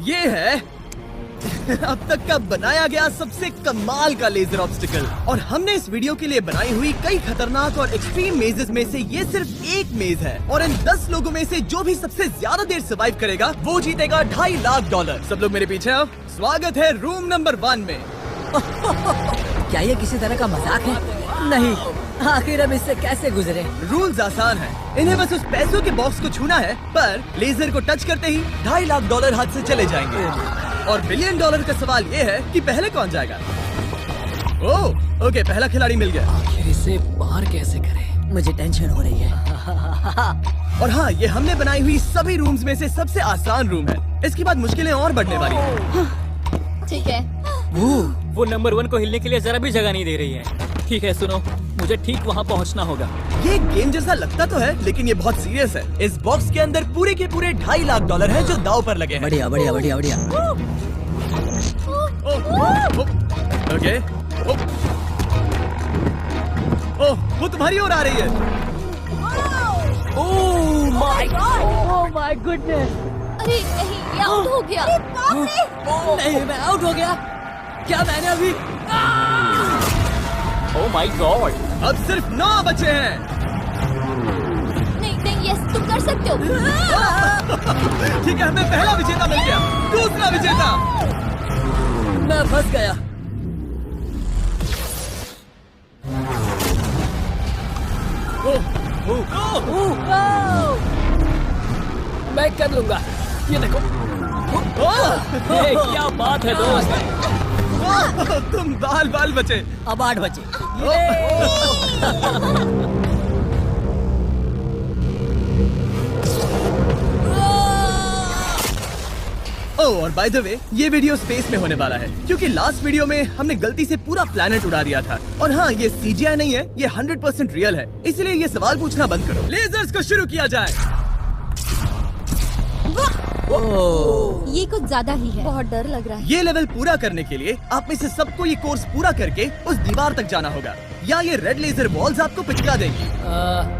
ये है अब तक का बनाया गया सबसे कमाल का लेजर ऑब्स्टिकल। और हमने इस वीडियो के लिए बनाई हुई कई खतरनाक और एक्सट्रीम मेजेस में से ये सिर्फ एक मेज है। और इन 10 लोगों में से जो भी सबसे ज्यादा देर सर्वाइव करेगा वो जीतेगा $2.5 लाख। सब लोग मेरे पीछे आओ। स्वागत है रूम नंबर 1 में। क्या ये किसी तरह का मजाक है? नहीं, आखिर हम इससे कैसे गुजरे? रूल्स आसान है, इन्हें बस उस पैसों के बॉक्स को छूना है, पर लेजर को टच करते ही $2.5 लाख हाथ से चले जाएंगे। और $1 बिलियन का सवाल ये है कि पहले कौन जाएगा। ओह ओके, पहला खिलाड़ी मिल गया। आखिर इसे पार कैसे करें? मुझे टेंशन हो रही है। और हाँ, ये हमने बनाई हुई सभी रूम्स में से सबसे आसान रूम है। इसके बाद मुश्किलें और बढ़ने वाली हैं। ठीक है। वो नंबर 1 को हिलने के लिए जरा भी जगह नहीं दे रही है। ठीक है, सुनो, मुझे ठीक वहाँ पहुँचना होगा। ये गेम जैसा लगता तो है, लेकिन ये बहुत सीरियस है। इस बॉक्स के अंदर पूरे के पूरे $2.5 लाख है जो दांव पर लगे हैं। बढ़िया बढ़िया बढ़िया बढ़िया। ओके। ओह, वो तुम्हारी ओर आ रही है। Oh my goodness. अरे नहीं, ये आउट हो गया। नहीं, मैं आउट हो गया। क्या मैंने अभी? Oh my God. अब सिर्फ 9 बचे हैं। नहीं नहीं, यस तुम कर सकते हो। ठीक है, हमें पहला विजेता मिल गया। दूसरा विजेता। मैं फंस गया। मैं कर लूंगा। ये देखो। क्या बात है दोस्त। तुम बाल बचे। अब 8 बचे। ओह, और बाय द वे, ये वीडियो स्पेस में होने वाला है, क्योंकि लास्ट वीडियो में हमने गलती से पूरा प्लेनेट उड़ा दिया था। और हाँ, ये CGI नहीं है, ये 100% रियल है। इसलिए ये सवाल पूछना बंद करो। लेजर्स को शुरू किया जाए। ये कुछ ज्यादा ही है। बहुत डर लग रहा है। ये लेवल पूरा करने के लिए आप में से सबको ये कोर्स पूरा करके उस दीवार तक जाना होगा, या ये रेड लेजर बॉल्स आपको पिचका देंगी।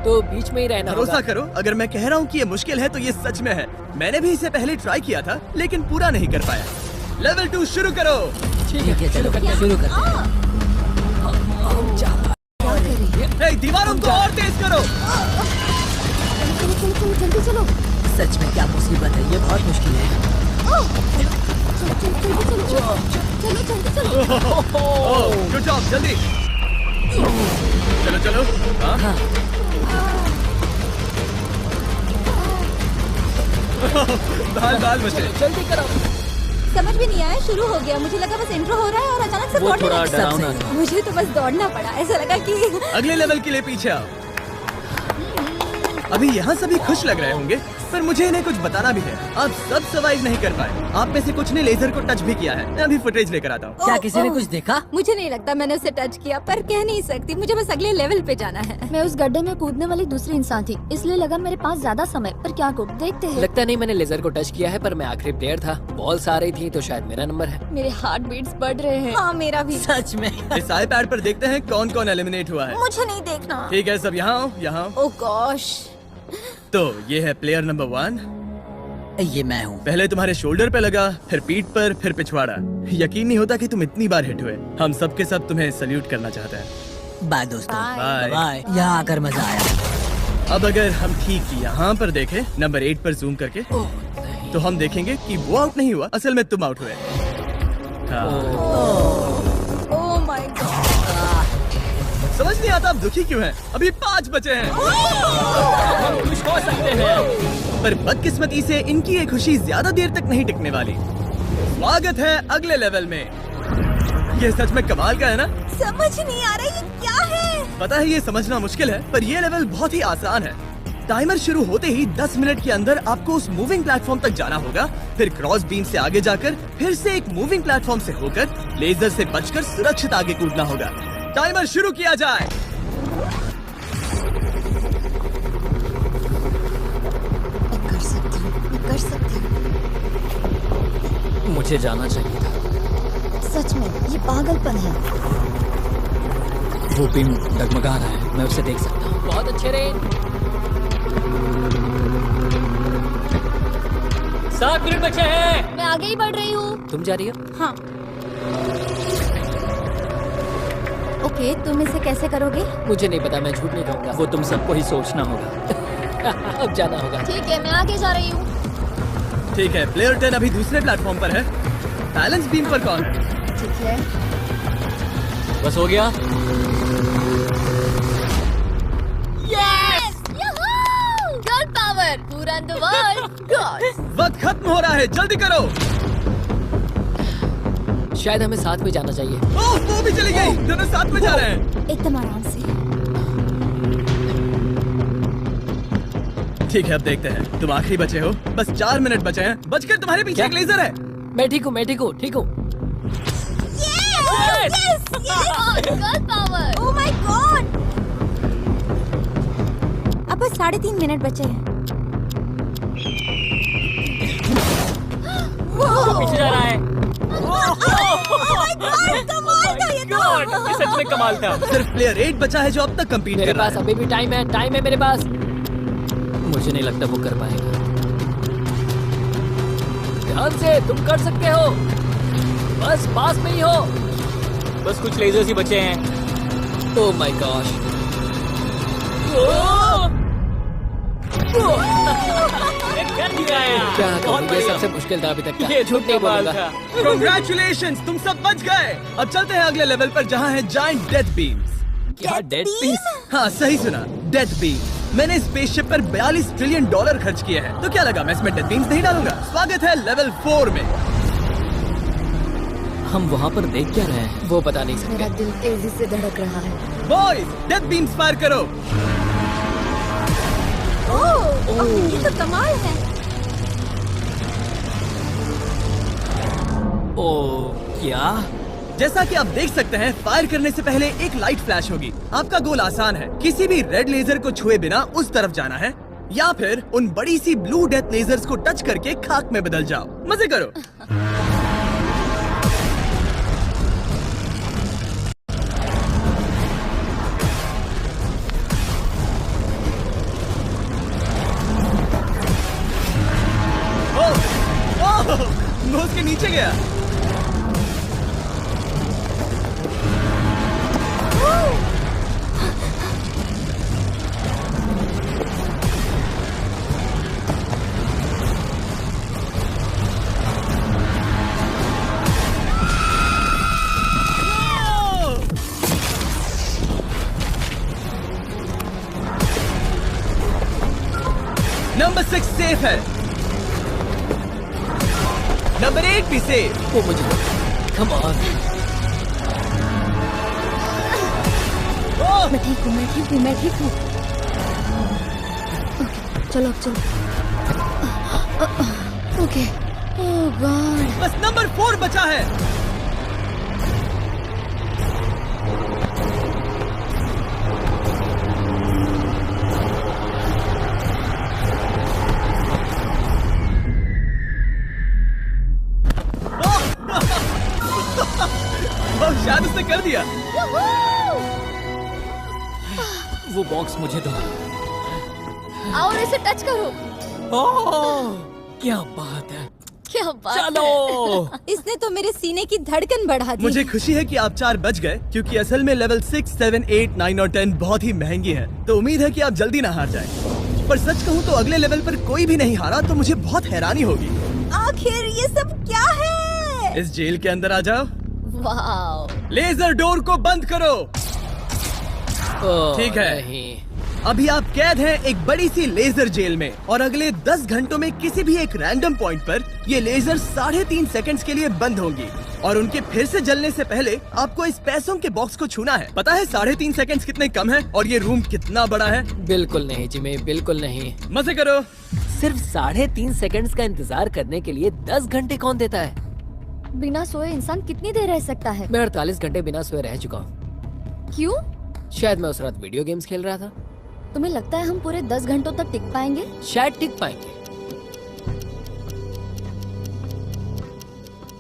तो बीच में ही रहना होगा। भरोसा करो, अगर मैं कह रहा हूँ कि ये मुश्किल है तो ये सच में है। मैंने भी इसे पहले ट्राई किया था, लेकिन पूरा नहीं कर पाया। लेवल 2 शुरू करो। ठीक है, चलो शुरू करते हैं। दीवारों को और तेज करो। चलो जल्दी चलो। सच में क्या मुसीबत है, ये बहुत मुश्किल है। चलो। गुड जॉब, जल्दी चलो। हाँ। बाल बचे। जल्दी करो। समझ भी नहीं आया, शुरू हो गया। मुझे लगा बस इंट्रो हो रहा है और अचानक से वो दौड़ने थोड़ा लगा। डरावना था। मुझे तो बस दौड़ना पड़ा। ऐसा लगा कि अगले लेवल के लिए पीछे आओ। अभी यहाँ सभी खुश लग रहे होंगे, पर मुझे इन्हें कुछ बताना भी है। आप सब सर्वाइव नहीं कर पाए। आप में से कुछ ने लेजर को टच भी किया है। मैं अभी फुटेज लेकर आता हूँ। क्या किसी ने कुछ देखा? मुझे नहीं लगता मैंने उसे टच किया, पर कह नहीं सकती। मुझे बस अगले लेवल पे जाना है। मैं उस गड्ढे में कूदने वाली दूसरी इंसान थी, इसलिए लगा मेरे पास ज्यादा समय। पर क्या करूं, देखते हैं। लगता नहीं मैंने लेजर को टच किया है, पर मैं आखिरी प्लेयर था। बॉल्स आ रही थी तो शायद मेरा नंबर है। मेरे हार्ट बीट्स बढ़ रहे हैं। हाँ, मेरा भी। सच में। इस iPad पर देखते हैं कौन कौन एलिमिनेट हुआ है। मुझे नहीं देखना। ठीक है, सब यहाँ आओ, यहाँ। ओह गॉश। तो ये है प्लेयर नंबर 1। ये मैं हूँ। पहले तुम्हारे शोल्डर पे लगा, फिर पीठ पर, फिर पिछवाड़ा। यकीन नहीं होता कि तुम इतनी बार हिट हुए। हम सब के सब तुम्हें सल्यूट करना चाहते हैं। बाय दोस्तों। बाय। बाय। यहाँ आकर मजा आया। अब अगर हम ठीक यहाँ पर देखें, नंबर 8 पर जूम करके, तो हम देखेंगे कि वो आउट नहीं हुआ, असल में तुम आउट हुए। Oh my God. समझ नहीं आता आप दुखी क्यों हैं? अभी 5 बचे हैं। हम खुश हो सकते हैं, पर बदकिस्मती से इनकी ये खुशी ज्यादा देर तक नहीं टिकने वाली। स्वागत है अगले लेवल में। ये सच में कमाल का है ना? समझ नहीं आ रहा ये क्या है। पता है ये समझना मुश्किल है, पर ये लेवल बहुत ही आसान है। टाइमर शुरू होते ही 10 मिनट के अंदर आपको उस मूविंग प्लेटफॉर्म तक जाना होगा, फिर क्रॉस बीम से आगे जाकर फिर से एक मूविंग प्लेटफॉर्म से होकर लेजर से बचकर सुरक्षित आगे कूदना होगा। टाइमर शुरू किया जाए। कर सकती हूँ। मुझे जाना चाहिए था। सच में ये पागलपन है। वो पिन डगमगा रहा है, मैं उसे देख सकता हूँ। बहुत अच्छे रेन। 7 मिनट बचे हैं। मैं आगे ही बढ़ रही हूँ। तुम जा रही हो? हाँ। ओके, तुम इसे कैसे करोगे? मुझे नहीं पता, मैं झूठ नहीं कहूँगा। वो तुम सबको ही सोचना होगा। अब जाना होगा। ठीक है, मैं आगे जा रही हूँ। ठीक है, प्लेयर 10 अभी दूसरे प्लेटफॉर्म पर है। बैलेंस बीम पर कौन? ठीक है। बस हो गया। Yes! Girl power! Who run the world? Girls! वक्त खत्म हो रहा है, जल्दी करो। शायद हमें साथ में जाना चाहिए। ओह, वो भी चली गई। दोनों साथ में जा रहे हैं। एकदम आराम से। ठीक है, अब देखते हैं। तुम आखिरी बचे हो। बस 4 मिनट बचे हैं। बचकर तुम्हारे पीछे क्या? एक लेजर है। मैं ठीक हूँ, मैं ठीक हूँ, ठीक हूँ। Girl power! Oh my God! अब बस 3.5 मिनट बचे हैं। पीछे जा रहा है। कमाल था ये तो! ये सच में कमाल था। सिर्फ प्लेयर 8 बचा है जो अब तक कम्पीट मेरे कर रहा पास है। अभी भी टाइम है मेरे पास। मुझे नहीं लगता वो कर पाएगा। ध्यान से, तुम कर सकते हो। बस पास में ही हो। बस कुछ लेजर्स ही बचे हैं। Oh my gosh. कर गिराया। क्या बहुत कहूँ, ये बढ़िया। सबसे मुश्किल था अभी तक का। ये झूठ नहीं कमाल बोलूंगा। था। Congratulations, तुम सब बच गए। अब चलते हैं अगले लेवल पर जहाँ है जायंट डेथ बीम्स। क्या डेड पीस? हाँ, सही सुना, डेथ बीम। मैंने स्पेसशिप पर $42 ट्रिलियन खर्च किए हैं। तो क्या लगा मैं इसमें डेथ बीम्स नहीं डालूंगा? स्वागत है लेवल 4 में। हम वहाँ पर देख क्या रहे हैं? वो बता नहीं सकते। मेरा दिल तेजी से धड़क रहा है। बॉयज, डेथ बीम्स फायर करो। ओह, ये तो कमाल है। ओ, क्या? जैसा कि आप देख सकते हैं, फायर करने से पहले एक लाइट फ्लैश होगी। आपका गोल आसान है, किसी भी रेड लेजर को छुए बिना उस तरफ जाना है, या फिर उन बड़ी सी ब्लू डेथ लेजर्स को टच करके खाक में बदल जाओ। मजे करो। वो उसके नीचे गया। नंबर 6 सेफ है। नंबर 8 भी सेफ। वो मुझे कम ऑन। मैं ठीक हूँ, मैं ठीक हूँ, मैं ठीक हूँ। चलो अब चलो। ओके। ओह गॉड। बस नंबर 4 बचा है। शायद उसने कर दिया। वो बॉक्स मुझे दो। और इसे टच करो। ओह, क्या बात है। क्या बात चलो। है। इसने तो मेरे सीने की धड़कन बढ़ा दी। मुझे खुशी है कि आप 4 बच गए, क्योंकि असल में लेवल 6, 7, 8, 9 और 10 बहुत ही महंगी है। तो उम्मीद है कि आप जल्दी ना हार जाएं। पर सच कहूँ तो अगले लेवल पर कोई भी नहीं हारा तो मुझे बहुत हैरानी होगी। आखिर ये सब क्या है? इस जेल के अंदर आ जाओ। वाओ। लेजर डोर को बंद करो। ओह, ठीक है। नहीं। अभी आप कैद हैं एक बड़ी सी लेजर जेल में, और अगले 10 घंटों में किसी भी एक रैंडम पॉइंट पर ये लेजर 3.5 सेकंड्स के लिए बंद होंगी, और उनके फिर से जलने से पहले आपको इस पैसों के बॉक्स को छूना है। पता है 3.5 सेकंड्स कितने कम है, और ये रूम कितना बड़ा है? बिल्कुल नहीं जिमी, बिल्कुल नहीं। मजे करो। सिर्फ 3.5 सेकंड्स का इंतजार करने के लिए 10 घंटे कौन देता है? बिना सोए इंसान कितनी देर रह सकता है? मैं 48 घंटे बिना सोए रह चुका हूँ। क्यों? शायद मैं उस रात वीडियो गेम्स खेल रहा था। तुम्हें लगता है हम पूरे 10 घंटों तक टिक पाएंगे? शायद टिक पाएंगे।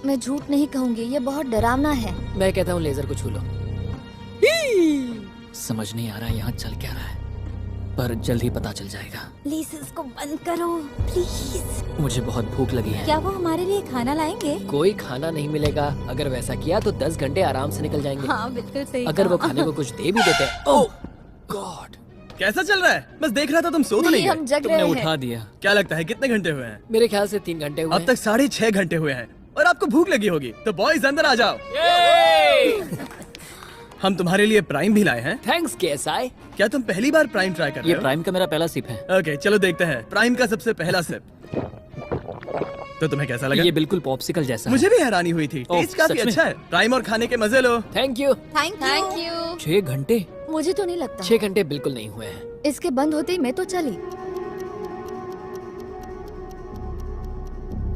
मैं झूठ नहीं कहूंगी, ये बहुत डरावना है। मैं कहता हूँ लेजर को छू लो। समझ नहीं आ रहा यहाँ चल क्या रहा है। पर जल्द ही पता चल जाएगा। प्लीज इसको बंद करो प्लीज। मुझे बहुत भूख लगी है। क्या वो हमारे लिए खाना लाएंगे? कोई खाना नहीं मिलेगा। अगर वैसा किया तो 10 घंटे आराम से निकल जाएंगे। हाँ बिल्कुल सही। अगर वो खाने को कुछ दे भी देते। ओह गॉड, कैसा चल रहा है? बस देख रहा था, तुम सो तो नहीं हम गए? जग तुमने रहे उठा हैं। दिया। क्या लगता है कितने घंटे हुए हैं? मेरे ख्याल से 3 घंटे हुए अब तक 6.5 घंटे हुए हैं और आपको भूख लगी होगी। तो बॉयज अंदर आ जाओ। हम तुम्हारे लिए प्राइम भी लाए हैं। Thanks KSI। क्या तुम पहली बार प्राइम ट्राई कर रहे ये हो? प्राइम का मेरा पहला सिप है। ओके चलो देखते हैं प्राइम का सबसे पहला सिप। तो तुम्हें कैसा लगा? ये बिल्कुल पॉप्सिकल जैसा मुझे भी हैरानी हुई थी। ओह, टेस्ट काफी सच में? अच्छा है। प्राइम और खाने के मजे लो। Thank you. Thank you. 6 घंटे? मुझे तो नहीं लगता। 6 घंटे बिल्कुल नहीं हुए हैं। इसके बंद होते ही मैं तो चली।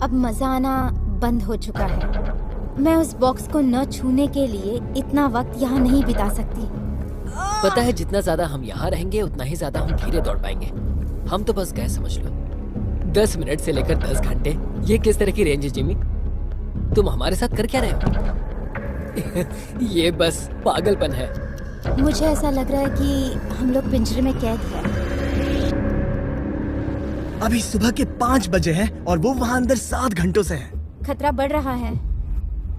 अब मजा आना बंद हो चुका है। मैं उस बॉक्स को न छूने के लिए इतना वक्त यहाँ नहीं बिता सकती। पता है जितना ज्यादा हम यहाँ रहेंगे उतना ही ज्यादा हम धीरे दौड़ पाएंगे। हम तो बस गए समझ लो। 10 मिनट से लेकर 10 घंटे, ये किस तरह की रेंज है जिमी? तुम हमारे साथ कर क्या रहे हो? ये बस पागलपन है। मुझे ऐसा लग रहा है कि हम लोग पिंजरे में कैद हैं। अभी सुबह के 5 बजे हैं और वो वहाँ अंदर 7 घंटों से है। खतरा बढ़ रहा है।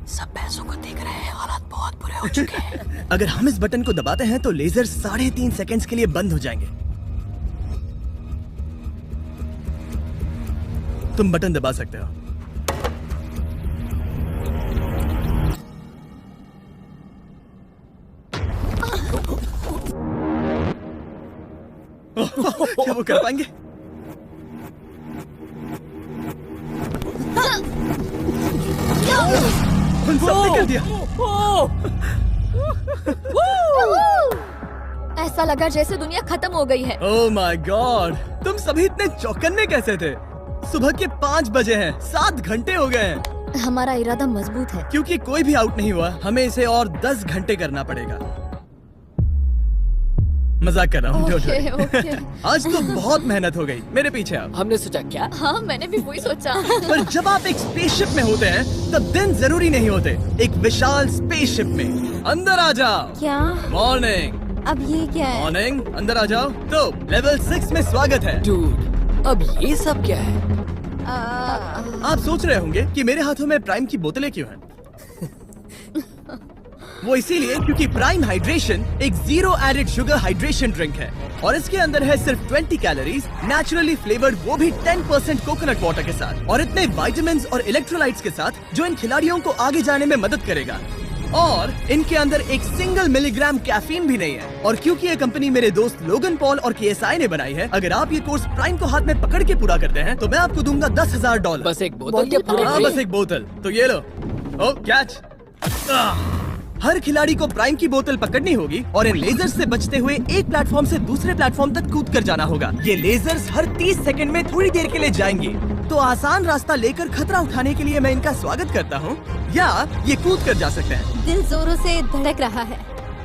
सब पैसों को देख रहे हैं, हालात बहुत बुरे हो चुके हैं। अगर हम इस बटन को दबाते हैं तो लेजर 3.5 सेकंड्स के लिए बंद हो जाएंगे। तुम बटन दबा सकते हो। क्या वो कर पाएंगे? उन सबने कर दिया। ऐसा लगा जैसे दुनिया खत्म हो गई है। ओह माय गॉड, तुम सभी इतने चौकन्ने कैसे थे? सुबह के 5 बजे हैं, 7 घंटे हो गए हैं। हमारा इरादा मजबूत है। क्योंकि कोई भी आउट नहीं हुआ, हमें इसे और 10 घंटे करना पड़ेगा। मजाक कर रहा हूँ। don't worry। ओके। आज तो बहुत मेहनत हो गई। मेरे पीछे आओ। हमने सोचा क्या? हाँ मैंने भी वही सोचा। पर जब आप एक स्पेसशिप में होते हैं तब दिन जरूरी नहीं होते। एक विशाल स्पेसशिप में अंदर आ जाओ। क्या? मॉर्निंग। अब ये क्या है? मॉर्निंग, अंदर आ जाओ। तो लेवल 6 में स्वागत है। डूड, अब ये सब क्या है? आप सोच रहे होंगे कि मेरे हाथों में प्राइम की बोतलें क्यों हैं? वो इसीलिए क्योंकि प्राइम हाइड्रेशन एक 0 एडेड शुगर हाइड्रेशन ड्रिंक है और इसके अंदर है सिर्फ 20 कैलोरीज, नेचुरली फ्लेवर्ड, वो भी 10% कोकोनट वाटर के साथ, और इतने विटामिन्स और इलेक्ट्रोलाइट्स के साथ जो इन खिलाड़ियों को आगे जाने में मदद करेगा। और इनके अंदर एक सिंगल मिलीग्राम कैफीन भी नहीं है। और क्योंकि ये कंपनी मेरे दोस्त लोगन पॉल और KSI ने बनाई है, अगर आप ये कोर्स प्राइम को हाथ में पकड़ के पूरा करते हैं तो मैं आपको दूंगा $10,000। बस एक बोतल या पूरे हाँ, ट्रे? बस एक बोतल। तो ये लो। ओ कैच। हर खिलाड़ी को प्राइम की बोतल पकड़नी होगी और इन लेजर्स से बचते हुए एक प्लेटफॉर्म से दूसरे प्लेटफॉर्म तक कूद कर जाना होगा। ये लेजर्स हर 30 सेकंड में थोड़ी देर के लिए जाएंगे। तो आसान रास्ता लेकर खतरा उठाने के लिए मैं इनका स्वागत करता हूँ, या ये कूद कर जा सकते हैं। दिल जोरों से धड़क रहा है।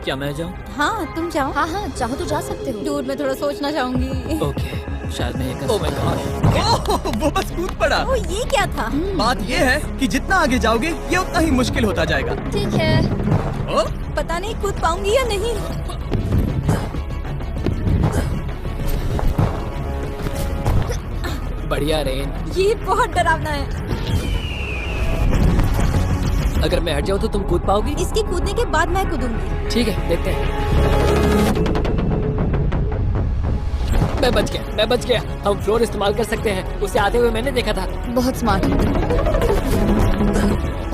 क्या मैं जाऊँ? हाँ तुम जाओ। हाँ हाँ चाहो तो जा सकते हो। दूर में थोड़ा सोचना चाहूंगी। ओके, शायद मैं ये कर ओह माय गॉड। ओह, वो बस कूद पड़ा। ओ ये क्या था? बात ये है कि जितना आगे जाओगे ये उतना ही मुश्किल होता जाएगा। ठीक है। ओ, पता नहीं कूद पाऊंगी या नहीं। बढ़िया रेन। ये बहुत डरावना है। अगर मैं हट जाऊँ तो तुम कूद पाओगी? इसके कूदने के बाद मैं कूदूंगी। ठीक है, देखते हैं। मैं बच गया। हम फ्लोर इस्तेमाल कर सकते हैं, उसे आते हुए मैंने देखा था। बहुत स्मार्ट।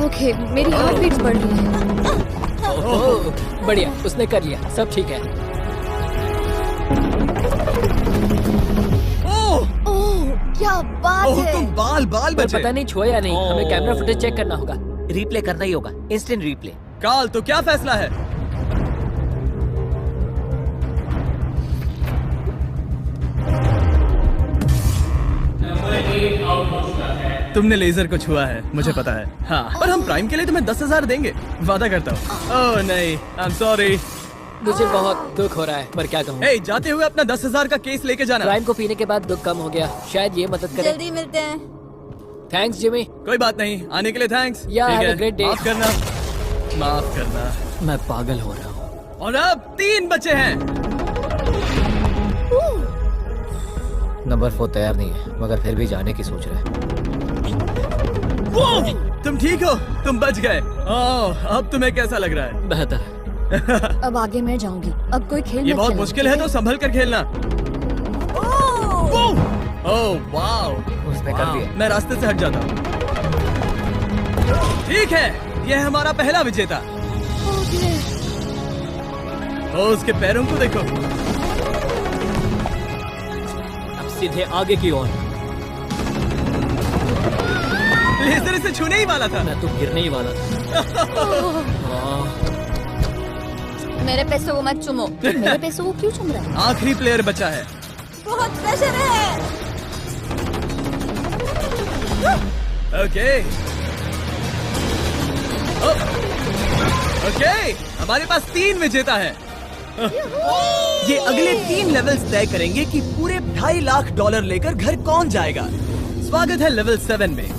ओके मेरी हार्ट बीट्स बढ़ रही है। ओह, बढ़िया, उसने कर लिया, सब ठीक है। ओह, ओह क्या बात ओह, है। तुम बाल पर बचे। पता नहीं छुआ या नहीं, हमें कैमरा फुटेज चेक करना होगा। रिप्ले करना ही होगा, इंस्टेंट रिप्ले। काल, तो क्या फैसला है? तुमने लेजर को छुआ है, मुझे पता है। हाँ, पर हम प्राइम के लिए तुम्हें 10,000 देंगे, वादा करता हूँ। ओह नहीं, आई एम सॉरी। मुझे बहुत दुख हो रहा है, पर क्या कहूँ। हे, जाते हुए अपना 10,000 का केस लेके जाना। प्राइम को पीने के बाद दुख कम हो गया, शायद ये मदद करे। जल्दी मिलते हैं। Thanks Jimmy. कोई बात नहीं, आने के लिए थैंक्स। Yeah, ठीक have है, a great day. माफ करना। मैं पागल हो रहा हूँ। और अब 3 बचे हैं। नंबर 4 तैयार नहीं है, मगर फिर भी जाने की सोच रहा है। तुम ठीक हो? तुम बच गए। ओह, अब तुम्हें कैसा लग रहा है? बेहतर। अब आगे मैं जाऊंगी। अब कोई खेल ये मत बहुत खेलना, मुश्किल है, ठीक तो संभल कर खेलना। ओह वाओ, उसने कर दिया। मैं रास्ते से हट जाता हूँ। ठीक है, यह हमारा पहला विजेता। ओके। ओ, उसके पैरों को देखो। अब सीधे आगे की ओर। लेजर इसे छूने ही वाला था। मैं तो गिरने ही वाला था। वाह। मेरे पैसों को मत चुमो। मेरे पैसों को क्यों चुम रहा है? आखिरी प्लेयर बचा है। बहुत प्रेशर है। ओके ओके, हमारे पास 3 विजेता है। ये अगले 3 लेवल्स तय करेंगे कि पूरे $2.5 लाख लेकर घर कौन जाएगा। स्वागत है लेवल 7 में।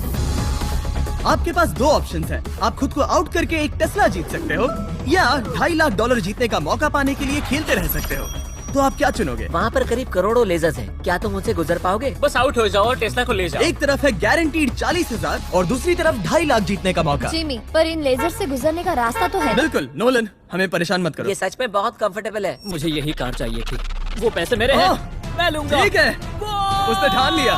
आपके पास 2 ऑप्शंस हैं। आप खुद को आउट करके एक टेस्ला जीत सकते हो, या $2.5 लाख जीतने का मौका पाने के लिए खेलते रह सकते हो। तो आप क्या चुनोगे? वहाँ पर करीब करोड़ों लेजर्स हैं। क्या तुम उनसे गुजर पाओगे? बस आउट हो जाओ और टेस्ला को ले जाओ। एक तरफ है गारंटीड 40,000 और दूसरी तरफ $2.5 लाख जीतने का मौका। जिमी, पर इन लेजर से गुजरने का रास्ता तो है। बिल्कुल नोलन, हमें परेशान मत करो। ये सच में बहुत कंफर्टेबल है। मुझे यही कार चाहिए थी। वो पैसे मेरे हैं, ओह, मैं लूंगा। ठीक है, उसने ठान लिया।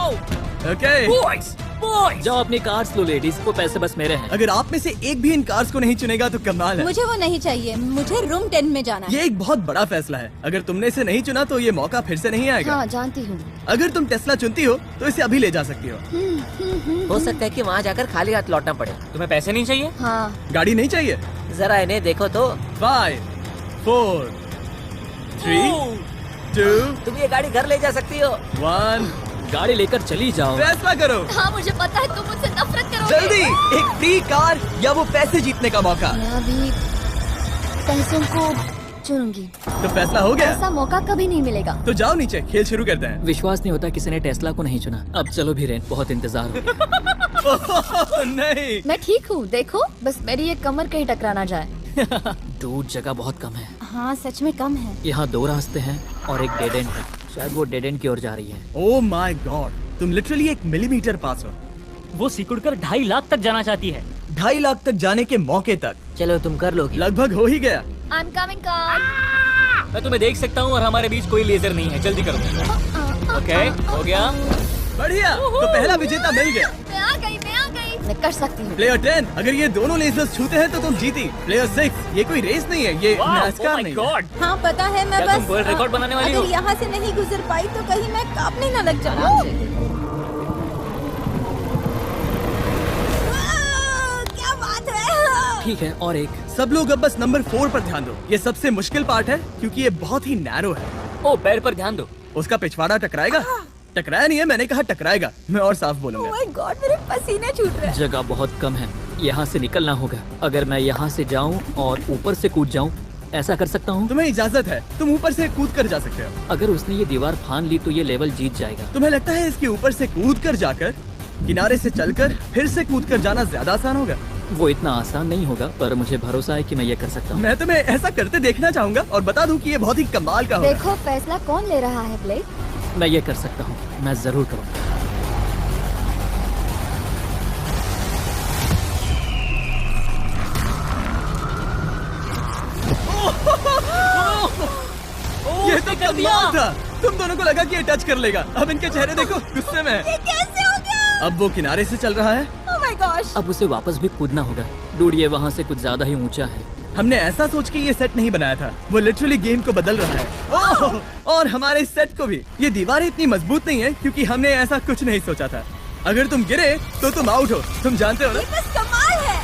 ओके, बॉयज, बॉयज, जाओ अपनी कार्स लो लेडीज, वो पैसे बस मेरे हैं। अगर आप में से एक भी इन कार्स को नहीं चुनेगा तो कमाल है। मुझे वो नहीं चाहिए, मुझे रूम 10 में जाना है। ये एक बहुत बड़ा फैसला है। अगर तुमने इसे नहीं चुना तो ये मौका फिर से नहीं आएगा। हाँ जानती हूँ। अगर तुम टेस्ला चुनती हो तो इसे अभी ले जा सकती हो। हो सकता है कि वहाँ जाकर खाली हाथ लौटना पड़े। तुम्हें पैसे नहीं चाहिए? हाँ। गाड़ी नहीं चाहिए? जरा इन्हें देखो तो। 5 4 3 2 तुम ये गाड़ी घर ले जा सकती हो। 1, गाड़ी लेकर चली जाओ। फैसला करो हाँ मुझे पता है तुम मुझसे नफरत करोगे। जल्दी। एक फ्री कार या वो पैसे जीतने का मौका। मैं अभी पैसों को चुनूंगी। तो फैसला हो गया। ऐसा मौका कभी नहीं मिलेगा। तो जाओ नीचे, खेल शुरू करते हैं। विश्वास नहीं होता किसी ने टेस्ला को नहीं चुना। अब चलो भी रेन, बहुत इंतजार हो गया। नहीं, मैं ठीक हूँ, देखो बस मेरी ये कमर कहीं टकरा ना जाए। दूर जगह बहुत कम है। हाँ सच में कम है। यहाँ 2 रास्ते हैं और एक डेड एंड है। शायद वो डेड एंड की ओर जा रही है। ओह माय गॉड, तुम लिटरली 1 मिलीमीटर पास हो। वो सिकुड़कर 2.5 लाख तक जाना चाहती है। $2.5 लाख तक जाने के मौके तक चलो तुम कर लोगी। लगभग हो ही गया। I'm coming car. मैं तुम्हें देख सकता हूँ और हमारे बीच कोई लेजर नहीं है। जल्दी करो। ओके, हो गया। बढ़िया, तो पहला विजेता मिल गया। मैं आ गई। मैं कर सकती हूँ। प्लेयर 10, अगर ये दोनों लेजर्स छूते हैं तो तुम जीती। प्लेयर 6, ये कोई रेस नहीं है, ये NASCAR नहीं है। हाँ पता है, मैं क्या तुम बस वर्ल्ड रिकॉर्ड बनाने वाली हो? अगर यहाँ से नहीं गुजर पाई तो कहीं मैं कांपने न लग जाऊँ। क्या बात है। ठीक है, और एक। सब लोग अब बस नंबर 4 पर ध्यान दो। ये सबसे मुश्किल पार्ट है क्योंकि ये बहुत ही नैरो है। ओ, पैर पर ध्यान दो। उसका पिछवाड़ा टकराएगा। टकराया नहीं है, मैंने कहा टकराएगा। मैं और साफ बोलूंगा। Oh my God, मेरे पसीने छूट रहे हैं। जगह बहुत कम है, यहाँ से निकलना होगा। अगर मैं यहाँ से जाऊँ और ऊपर से कूद जाऊँ, ऐसा कर सकता हूँ? तुम्हें इजाजत है, तुम ऊपर से कूद कर जा सकते हो। अगर उसने ये दीवार फान ली तो ये लेवल जीत जाएगा। तुम्हें लगता है इसके ऊपर से कूद कर जाकर किनारे से चलकर फिर से कूद कर जाना ज्यादा आसान होगा? वो इतना आसान नहीं होगा, पर मुझे भरोसा है कि मैं ये कर सकता हूँ। मैं तुम्हें ऐसा करते देखना चाहूंगा और बता दूं कि ये बहुत ही कमाल का होगा। देखो फैसला कौन ले रहा है ब्लेक? मैं ये कर सकता हूँ, मैं जरूर करूँगा। ये तो कमाल था। तुम दोनों को लगा कि ये टच कर लेगा। अब इनके चेहरे देखो, गुस्से में है। ये कैसे हो गया? अब वो किनारे से चल रहा है। Oh my gosh! अब उसे वापस भी कूदना होगा। डूड, ये वहाँ से कुछ ज्यादा ही ऊंचा है। हमने ऐसा सोच के ये सेट नहीं बनाया था। वो लिटरली गेम को बदल रहा है। ओह! और हमारे इस सेट को भी। ये दीवारें इतनी मजबूत नहीं है क्योंकि हमने ऐसा कुछ नहीं सोचा था। अगर तुम गिरे तो तुम आउट हो, तुम जानते हो ना? ये बस कमाल है।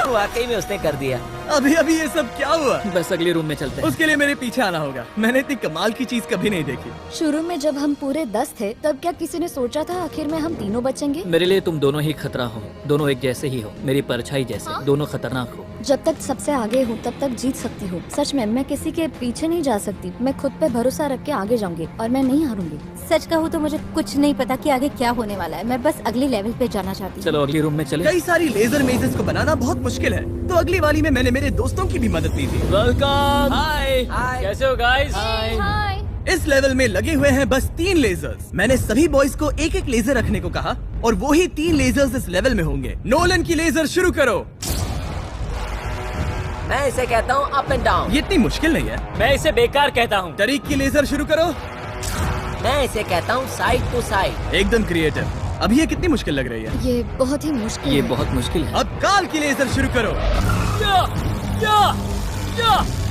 वाकई में उसने कर दिया। अभी अभी ये सब क्या हुआ? बस अगले रूम में चलते हैं। उसके लिए मेरे पीछे आना होगा। मैंने इतनी कमाल की चीज कभी नहीं देखी। शुरू में जब हम पूरे 10 थे तब क्या किसी ने सोचा था आखिर में हम तीनों बचेंगे? मेरे लिए तुम दोनों ही खतरा हो। दोनों एक जैसे ही हो, मेरी परछाई जैसे। दोनों खतरनाक हो। जब तक सबसे आगे हूँ तब तक जीत सकती हूँ। सच में मैं किसी के पीछे नहीं जा सकती। मैं खुद पे भरोसा रख के आगे जाऊंगी और मैं नहीं हारूंगी। सच कहूँ तो मुझे कुछ नहीं पता कि आगे क्या होने वाला है। मैं बस अगले लेवल पे जाना चाहती हूँ। चलो अगले रूम में चले। कई सारी लेजर मेजेस को बनाना बहुत मुश्किल है, तो अगली वाली में मैंने मेरे दोस्तों की भी मदद ली थी। वेलकम। हाय। कैसे हो गाइस? हाय। इस लेवल में लगे हुए हैं बस 3 लेजर्स। मैंने सभी बॉयज को एक एक लेजर रखने को कहा और वो ही 3 लेजर्स इस लेवल में होंगे। नोलन की लेजर शुरू करो। मैं इसे कहता हूँ अप एंड डाउन। ये इतनी मुश्किल नहीं है। मैं इसे बेकार कहता हूँ। तरीक की लेजर शुरू करो। मैं इसे कहता हूँ साइड टू साइड। एकदम क्रिएटिव। अब ये कितनी मुश्किल लग रही है। ये बहुत ही मुश्किल ये है। बहुत मुश्किल है। अब काल की लेजर शुरू करो।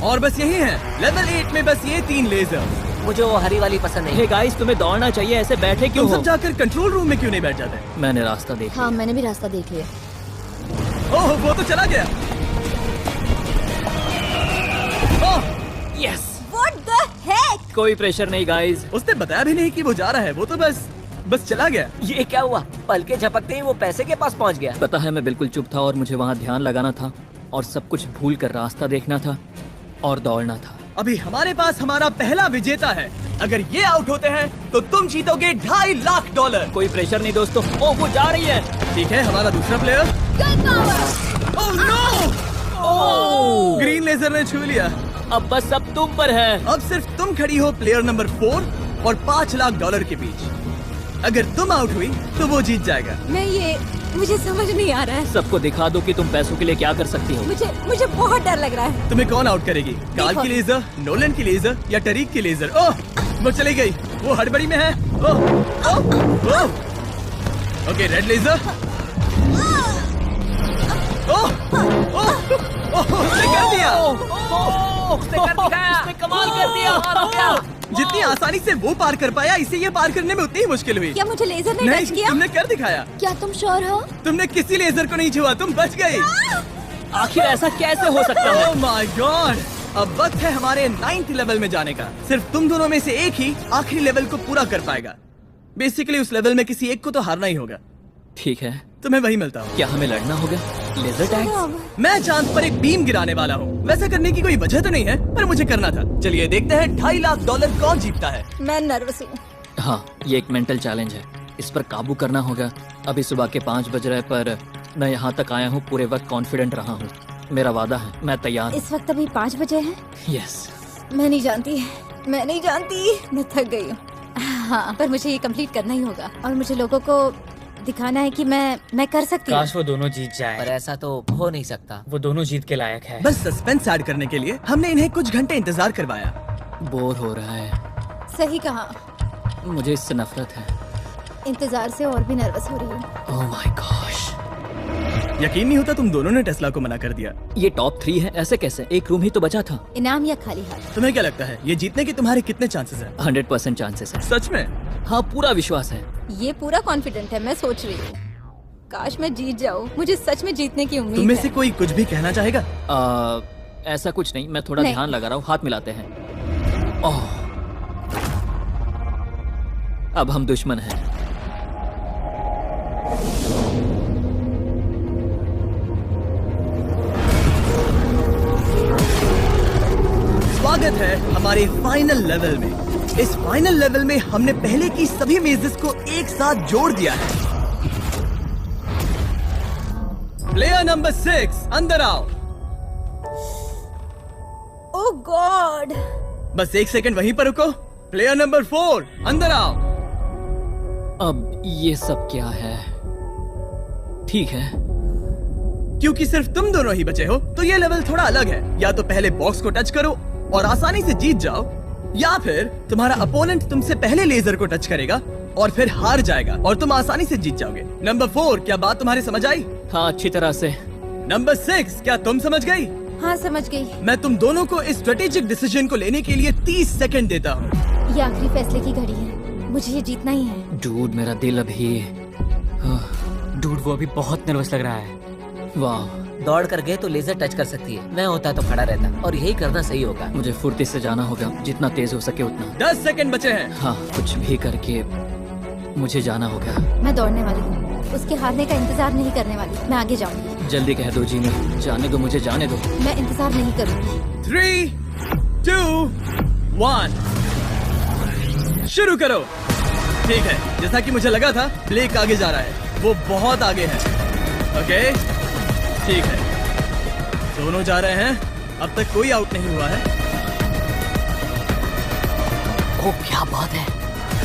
और बस यही है लेवल 8 में, बस ये 3 लेजर। मुझे वो हरी वाली पसंद नहीं। हे गाइस, तुम्हें दौड़ना चाहिए, ऐसे बैठे क्यों तुम हो? सब जाकर कंट्रोल रूम में क्यों नहीं बैठ जाते? मैंने रास्ता देखा। हाँ, मैंने भी रास्ता देख लिया। ओह, वो तो चला गया। ओह, यस। What the heck? कोई प्रेशर नहीं गाइस। उसने बताया भी नहीं कि वो जा रहा है, वो तो बस चला गया। ये क्या हुआ? पल के झपकते ही वो पैसे के पास पहुंच गया। पता है, मैं बिल्कुल चुप था और मुझे वहाँ ध्यान लगाना था और सब कुछ भूल कर रास्ता देखना था और दौड़ना था। अभी हमारे पास हमारा पहला विजेता है। अगर ये आउट होते हैं तो तुम जीतोगे $2.5 लाख। कोई प्रेशर नहीं दोस्तों। ओह, वो जा रही है। ठीक है, हमारा दूसरा player. Oh no! Oh! Green laser ने छू लिया। अब बस अब तुम पर है। अब सिर्फ तुम खड़ी हो प्लेयर नंबर 4 और $5 लाख के बीच। अगर तुम आउट हुई तो वो जीत जाएगा। मुझे समझ नहीं आ रहा है। सबको दिखा दो कि तुम पैसों के लिए क्या कर सकती हो। मुझे बहुत डर लग रहा है। तुम्हें कौन आउट करेगी? काल की लेजर, नोलन की लेजर या टरीक की लेजर? ओह, वो चली गई। वो हड़बड़ी में है। Oh, oh, oh. Okay, red laser. Oh, oh, oh, उसने कर दिया। उसने कर दिखाया। उसने कमाल कर दिया। जितनी आसानी से वो पार कर पाया, इसे ये पार करने में उतनी ही मुश्किल हुई। क्या मुझे लेजर ने नहीं, टच किया? तुमने कर दिखाया। क्या तुम श्योर हो? तुमने किसी लेजर को नहीं छुआ, तुम बच गई। आखिर ऐसा कैसे हो सकता है? Oh my God! अब वक्त है हमारे 9th लेवल में जाने का। सिर्फ तुम दोनों में से एक ही आखिरी लेवल को पूरा कर पाएगा। बेसिकली उस लेवल में किसी एक को तो हारना ही होगा। ठीक है, तुम्हें वही मिलता हो। क्या हमें लड़ना होगा? Laser tag. मैं चांद पर एक बीम गिराने वाला हूँ। वैसा करने की कोई वजह तो नहीं है, पर मुझे करना था। चलिए देखते हैं $2.5 लाख कौन जीतता है। मैं नर्वस हूँ। हाँ, ये एक मेंटल चैलेंज है। इस पर काबू करना होगा। अभी सुबह के 5 बज रहे, पर मैं यहाँ तक आया हूँ पूरे वक्त कॉन्फिडेंट रहा हूँ। मेरा वादा है, मैं तैयार हूँ। इस वक्त अभी 5 बजे हैं। यस। मैं नहीं जानती, मैं थक गई हूँ। हाँ, पर मुझे ये कंप्लीट करना ही होगा और मुझे लोगों को दिखाना है कि मैं कर सकती हूँ। काश वो दोनों जीत जाए, पर ऐसा तो हो नहीं सकता। वो दोनों जीत के लायक है। बस सस्पेंस ऐड करने के लिए हमने इन्हें कुछ घंटे इंतजार करवाया। बोर हो रहा है। सही कहा। मुझे इससे नफरत है। इंतजार से और भी नर्वस हो रही हूँ। Oh my gosh. यकीन नहीं होता तुम दोनों ने टेस्ला को मना कर दिया। ये टॉप 3 है, ऐसे कैसे? एक रूम ही तो बचा था। इनाम या खाली हाथ? तुम्हें क्या लगता है ये जीतने के तुम्हारे कितने चांसेस हैं? 100% चांसेस है। सच में? हाँ, पूरा विश्वास है। ये पूरा कॉन्फिडेंट है। मैं सोच रही हूँ काश मैं जीत जाऊँ। मुझे सच में जीतने की उम्मीद तुम में है। से कोई कुछ भी कहना चाहेगा? ऐसा कुछ नहीं, मैं थोड़ा नहीं। ध्यान लगा रहा हूँ। हाथ मिलाते हैं। ओह, अब हम दुश्मन हैं। स्वागत है हमारे फाइनल लेवल में। इस फाइनल लेवल में हमने पहले की सभी मेजेस को एक साथ जोड़ दिया है। प्लेयर नंबर 6 अंदर आओ। ओह गॉड। बस 1 सेकंड वहीं पर रुको। प्लेयर नंबर 4 अंदर आओ। अब ये सब क्या है? ठीक है, क्योंकि सिर्फ तुम दोनों ही बचे हो तो ये लेवल थोड़ा अलग है। या तो पहले बॉक्स को टच करो और आसानी से जीत जाओ, या फिर तुम्हारा अपोनेंट तुमसे पहले लेजर को टच करेगा और फिर हार जाएगा और तुम आसानी से जीत जाओगे। नंबर 4, क्या बात तुम्हारी समझ आई? हाँ, अच्छी तरह से। नंबर 6, क्या तुम समझ गई? हाँ, समझ गई। मैं तुम दोनों को इस स्ट्रेटेजिक डिसीजन को लेने के लिए 30 सेकंड देता हूँ। ये आखिरी फैसले की घड़ी है। मुझे ये जीतना ही है। डूड, मेरा दिल अभी। डूड, वो अभी बहुत नर्वस लग रहा है। वाह, दौड़ कर गए तो लेजर टच कर सकती है। मैं होता तो खड़ा रहता और यही करना सही होगा। मुझे फुर्ती से जाना होगा, जितना तेज हो सके उतना। 10 सेकंड बचे हैं। हाँ, कुछ भी करके मुझे जाना होगा। मैं दौड़ने वाली हूँ। उसके हारने का इंतजार नहीं करने वाली। मैं आगे जाऊंगी। जल्दी कह दो जीनी, जाने दो मुझे, जाने दो। मैं इंतजार नहीं करूंगी। 3, 2, 1 शुरू करो। ठीक है, जैसा कि मुझे लगा था, ब्लेक आगे जा रहा है, वो बहुत आगे है। ओके, ठीक है, दोनों जा रहे हैं, अब तक कोई आउट नहीं हुआ है। ओ क्या बात है।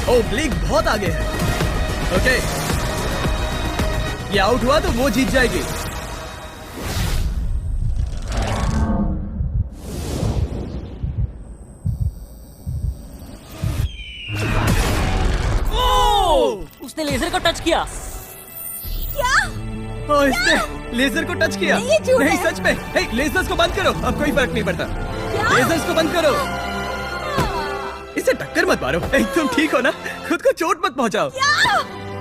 ओ, ब्लेक बहुत आगे है। ओके, ये आउट हुआ तो वो जीत जाएगी। उसने लेजर को टच किया। ओ, इसने लेजर को टच किया। नहीं, ये झूठ नहीं, है। सच में। हे, लेजर्स को बंद करो, अब कोई फर्क नहीं पड़ता। लेजर्स को बंद करो। इसे टक्कर मत मारो। हे, तुम ठीक हो ना? खुद को चोट मत पहुंचाओ।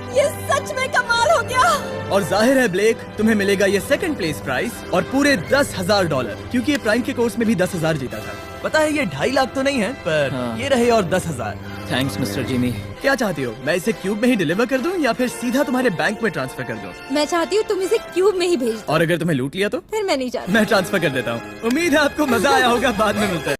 ये सच में कमाल हो गया। और जाहिर है ब्लेक, तुम्हें मिलेगा ये सेकंड प्लेस प्राइस और पूरे $10,000, क्योंकि ये प्राइम के कोर्स में भी 10,000 जीता था। पता है ये 2.5 लाख तो नहीं है, पर हाँ। ये रहे और 10,000। Thanks mister Jimmy. क्या चाहती हो, मैं इसे क्यूब में ही डिलीवर कर दूं या फिर सीधा तुम्हारे बैंक में ट्रांसफर कर दूं? मैं चाहती हूँ तुम इसे क्यूब में ही भेज दो। और अगर तुम्हें लूट लिया तो फिर मैं नहीं चाहती। मैं ट्रांसफर कर देता हूँ। उम्मीद है आपको मजा आया होगा, बाद में मिलते हैं।